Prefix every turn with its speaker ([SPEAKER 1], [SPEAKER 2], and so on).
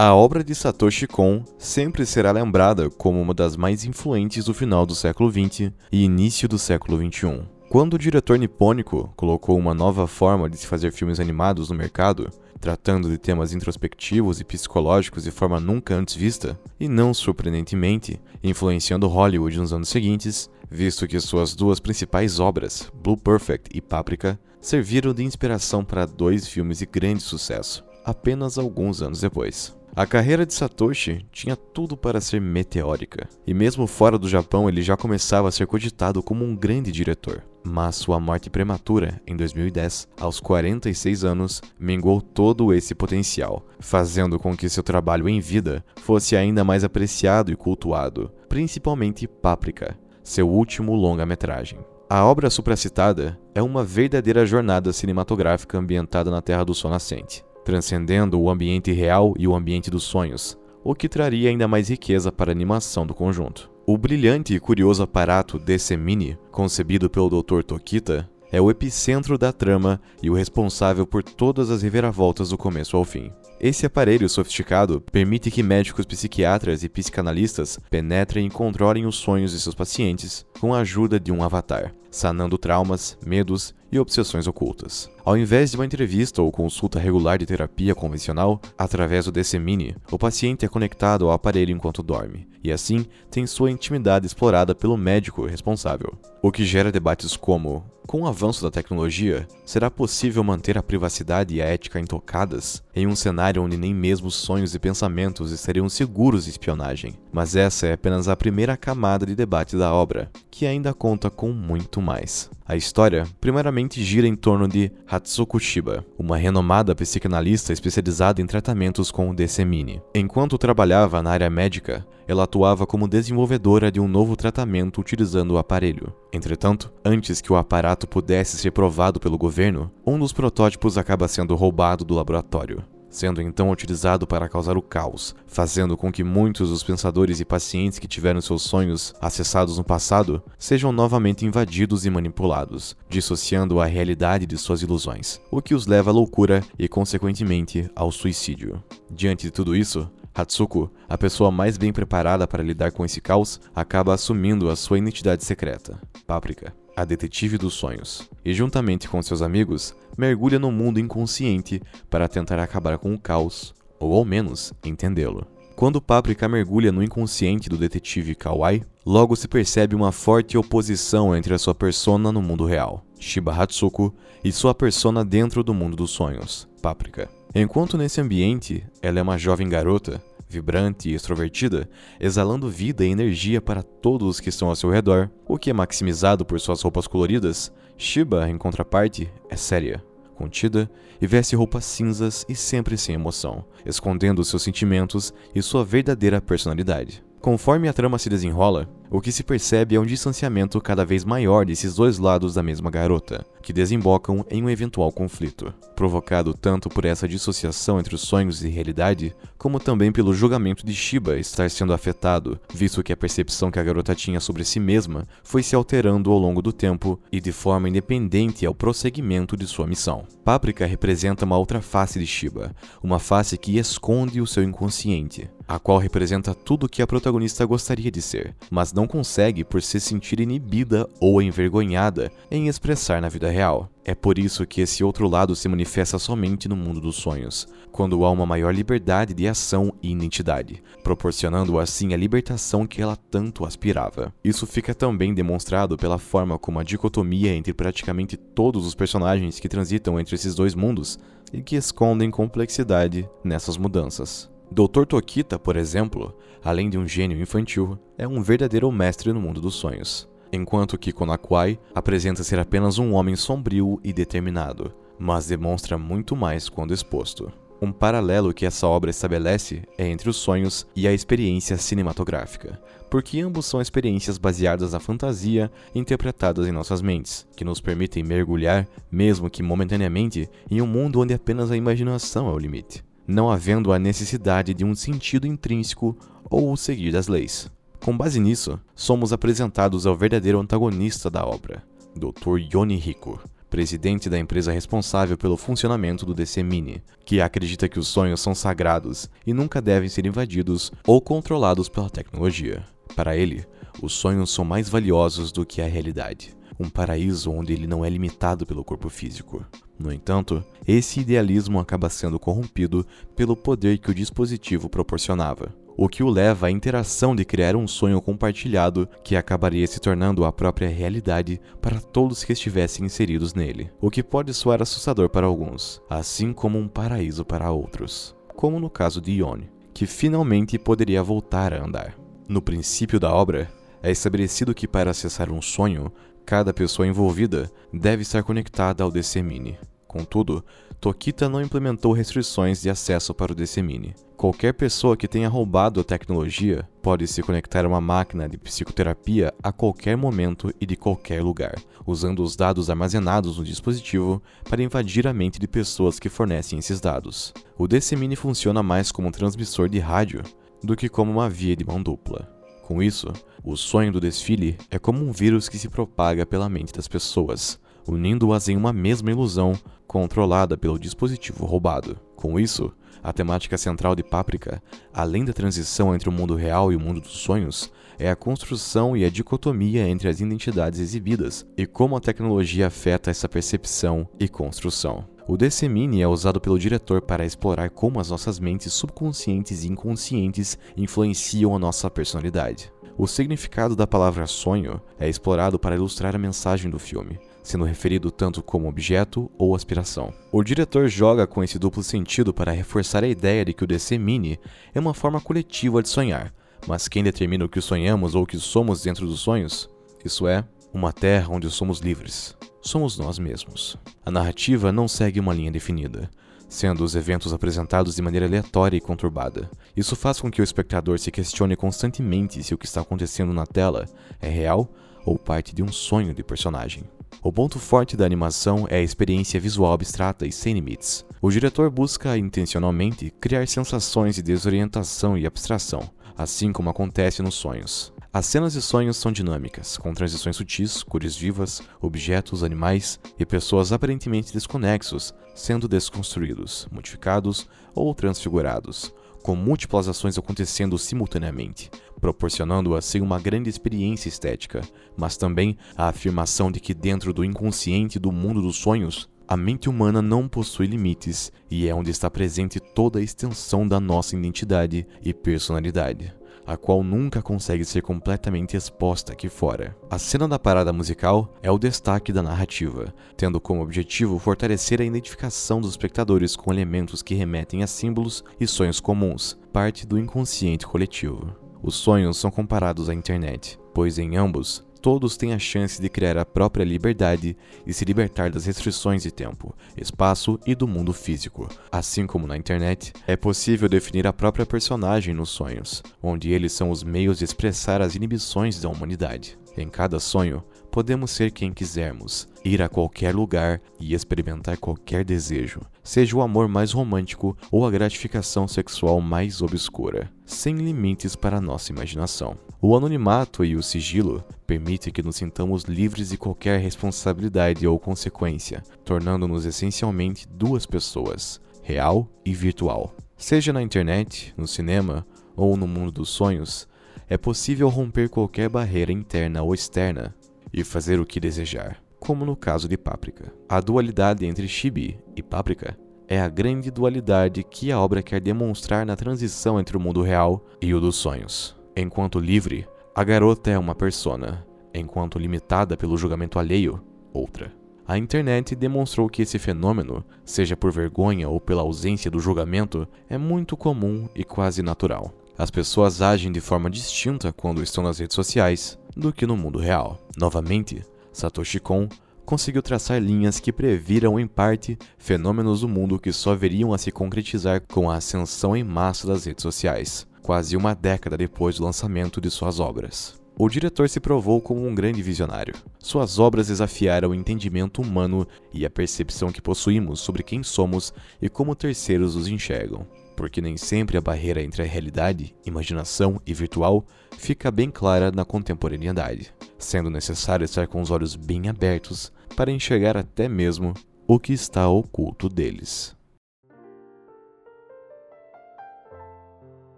[SPEAKER 1] A obra de Satoshi Kon sempre será lembrada como uma das mais influentes do final do século XX e início do século XXI. Quando o diretor nipônico colocou uma nova forma de se fazer filmes animados no mercado, tratando de temas introspectivos e psicológicos de forma nunca antes vista, e não surpreendentemente, influenciando Hollywood nos anos seguintes, visto que suas duas principais obras, Blue Perfect e Paprika, serviram de inspiração para dois filmes de grande sucesso, apenas alguns anos depois. A carreira de Satoshi tinha tudo para ser meteórica, e mesmo fora do Japão ele já começava a ser cogitado como um grande diretor. Mas sua morte prematura, em 2010, aos 46 anos, minguou todo esse potencial, fazendo com que seu trabalho em vida fosse ainda mais apreciado e cultuado, principalmente Paprika, seu último longa-metragem. A obra supracitada é uma verdadeira jornada cinematográfica ambientada na Terra do Sol Nascente, transcendendo o ambiente real e o ambiente dos sonhos, o que traria ainda mais riqueza para a animação do conjunto. O brilhante e curioso aparato DC Mini, concebido pelo Dr. Tokita, é o epicentro da trama e o responsável por todas as reviravoltas do começo ao fim. Esse aparelho sofisticado permite que médicos psiquiatras e psicanalistas penetrem e controlem os sonhos de seus pacientes com a ajuda de um avatar, sanando traumas, medos e obsessões ocultas. Ao invés de uma entrevista ou consulta regular de terapia convencional, através do DC Mini, o paciente é conectado ao aparelho enquanto dorme, e assim tem sua intimidade explorada pelo médico responsável. O que gera debates como: com o avanço da tecnologia, será possível manter a privacidade e a ética intocadas em um cenário onde nem mesmo sonhos e pensamentos estariam seguros de espionagem? Mas essa é apenas a primeira camada de debate da obra, que ainda conta com muito mais. A história, primeiramente, gira em torno de Hatsuko Shiba, uma renomada psicanalista especializada em tratamentos com o DC Mini. Enquanto trabalhava na área médica, ela atuava como desenvolvedora de um novo tratamento utilizando o aparelho. Entretanto, antes que o aparato pudesse ser provado pelo governo, um dos protótipos acaba sendo roubado do laboratório, sendo então utilizado para causar o caos, fazendo com que muitos dos pensadores e pacientes que tiveram seus sonhos acessados no passado sejam novamente invadidos e manipulados, dissociando a realidade de suas ilusões, o que os leva à loucura e, consequentemente, ao suicídio. Diante de tudo isso, Hatsuko, a pessoa mais bem preparada para lidar com esse caos, acaba assumindo a sua identidade secreta, Paprika, a detetive dos sonhos, e juntamente com seus amigos, mergulha no mundo inconsciente para tentar acabar com o caos, ou ao menos entendê-lo. Quando Paprika mergulha no inconsciente do detetive Kawai, logo se percebe uma forte oposição entre a sua persona no mundo real, Shiba Hatsuko, e sua persona dentro do mundo dos sonhos, Paprika. Enquanto nesse ambiente, ela é uma jovem garota, vibrante e extrovertida, exalando vida e energia para todos os que estão ao seu redor, o que é maximizado por suas roupas coloridas, Shiba, em contraparte, é séria, contida e veste roupas cinzas e sempre sem emoção, escondendo seus sentimentos e sua verdadeira personalidade. Conforme a trama se desenrola, o que se percebe é um distanciamento cada vez maior desses dois lados da mesma garota, que desembocam em um eventual conflito, provocado tanto por essa dissociação entre os sonhos e realidade, como também pelo julgamento de Shiba estar sendo afetado, visto que a percepção que a garota tinha sobre si mesma foi se alterando ao longo do tempo e de forma independente ao prosseguimento de sua missão. Paprika representa uma outra face de Shiba, uma face que esconde o seu inconsciente, a qual representa tudo o que a protagonista gostaria de ser, mas não consegue por se sentir inibida ou envergonhada em expressar na vida real. É por isso que esse outro lado se manifesta somente no mundo dos sonhos, quando há uma maior liberdade de ação e identidade, proporcionando assim a libertação que ela tanto aspirava. Isso fica também demonstrado pela forma como a dicotomia entre praticamente todos os personagens que transitam entre esses dois mundos e que escondem complexidade nessas mudanças. Dr. Tokita, por exemplo, além de um gênio infantil, é um verdadeiro mestre no mundo dos sonhos, enquanto que Konakwai apresenta ser apenas um homem sombrio e determinado, mas demonstra muito mais quando exposto. Um paralelo que essa obra estabelece é entre os sonhos e a experiência cinematográfica, porque ambos são experiências baseadas na fantasia interpretadas em nossas mentes, que nos permitem mergulhar, mesmo que momentaneamente, em um mundo onde apenas a imaginação é o limite, não havendo a necessidade de um sentido intrínseco ou o seguir das leis. Com base nisso, somos apresentados ao verdadeiro antagonista da obra, Dr. Yonihiko, presidente da empresa responsável pelo funcionamento do DC Mini, que acredita que os sonhos são sagrados e nunca devem ser invadidos ou controlados pela tecnologia. Para ele, os sonhos são mais valiosos do que a realidade, um paraíso onde ele não é limitado pelo corpo físico. No entanto, esse idealismo acaba sendo corrompido pelo poder que o dispositivo proporcionava, o que o leva à interação de criar um sonho compartilhado que acabaria se tornando a própria realidade para todos que estivessem inseridos nele, o que pode soar assustador para alguns, assim como um paraíso para outros, como no caso de Yone, que finalmente poderia voltar a andar. No princípio da obra, é estabelecido que para acessar um sonho, cada pessoa envolvida deve estar conectada ao DC Mini. Contudo, Tokita não implementou restrições de acesso para o DC Mini. Qualquer pessoa que tenha roubado a tecnologia pode se conectar a uma máquina de psicoterapia a qualquer momento e de qualquer lugar, usando os dados armazenados no dispositivo para invadir a mente de pessoas que fornecem esses dados. O DC Mini funciona mais como um transmissor de rádio do que como uma via de mão dupla. Com isso, o sonho do desfile é como um vírus que se propaga pela mente das pessoas, unindo-as em uma mesma ilusão controlada pelo dispositivo roubado. Com isso, a temática central de Paprika, além da transição entre o mundo real e o mundo dos sonhos, é a construção e a dicotomia entre as identidades exibidas e como a tecnologia afeta essa percepção e construção. O DC Mini é usado pelo diretor para explorar como as nossas mentes subconscientes e inconscientes influenciam a nossa personalidade. O significado da palavra sonho é explorado para ilustrar a mensagem do filme, sendo referido tanto como objeto ou aspiração. O diretor joga com esse duplo sentido para reforçar a ideia de que o DC Mini é uma forma coletiva de sonhar, mas quem determina o que sonhamos ou o que somos dentro dos sonhos? Isso é, uma terra onde somos livres. Somos nós mesmos. A narrativa não segue uma linha definida, sendo os eventos apresentados de maneira aleatória e conturbada. Isso faz com que o espectador se questione constantemente se o que está acontecendo na tela é real ou parte de um sonho de personagem. O ponto forte da animação é a experiência visual abstrata e sem limites. O diretor busca intencionalmente criar sensações de desorientação e abstração, assim como acontece nos sonhos. As cenas de sonhos são dinâmicas, com transições sutis, cores vivas, objetos, animais e pessoas aparentemente desconexos sendo desconstruídos, modificados ou transfigurados, com múltiplas ações acontecendo simultaneamente, proporcionando assim uma grande experiência estética, mas também a afirmação de que dentro do inconsciente do mundo dos sonhos, a mente humana não possui limites e é onde está presente toda a extensão da nossa identidade e personalidade, a qual nunca consegue ser completamente exposta aqui fora. A cena da parada musical é o destaque da narrativa, tendo como objetivo fortalecer a identificação dos espectadores com elementos que remetem a símbolos e sonhos comuns, parte do inconsciente coletivo. Os sonhos são comparados à internet, pois em ambos, todos têm a chance de criar a própria liberdade e se libertar das restrições de tempo, espaço e do mundo físico. Assim como na internet, é possível definir a própria personagem nos sonhos, onde eles são os meios de expressar as inibições da humanidade. Em cada sonho, podemos ser quem quisermos, ir a qualquer lugar e experimentar qualquer desejo, seja o amor mais romântico ou a gratificação sexual mais obscura, sem limites para a nossa imaginação. O anonimato e o sigilo permitem que nos sintamos livres de qualquer responsabilidade ou consequência, tornando-nos essencialmente duas pessoas, real e virtual. Seja na internet, no cinema ou no mundo dos sonhos, é possível romper qualquer barreira interna ou externa e fazer o que desejar, como no caso de Paprika. A dualidade entre Chibi e Paprika é a grande dualidade que a obra quer demonstrar na transição entre o mundo real e o dos sonhos. Enquanto livre, a garota é uma persona, enquanto limitada pelo julgamento alheio, outra. A internet demonstrou que esse fenômeno, seja por vergonha ou pela ausência do julgamento, é muito comum e quase natural. As pessoas agem de forma distinta quando estão nas redes sociais do que no mundo real. Novamente, Satoshi Kon conseguiu traçar linhas que previram, em parte, fenômenos do mundo que só veriam a se concretizar com a ascensão em massa das redes sociais, quase uma década depois do lançamento de suas obras. O diretor se provou como um grande visionário. Suas obras desafiaram o entendimento humano e a percepção que possuímos sobre quem somos e como terceiros os enxergam. porque nem sempre a barreira entre a realidade, imaginação e virtual fica bem clara na contemporaneidade, sendo necessário estar com os olhos bem abertos para enxergar até mesmo o que está oculto deles.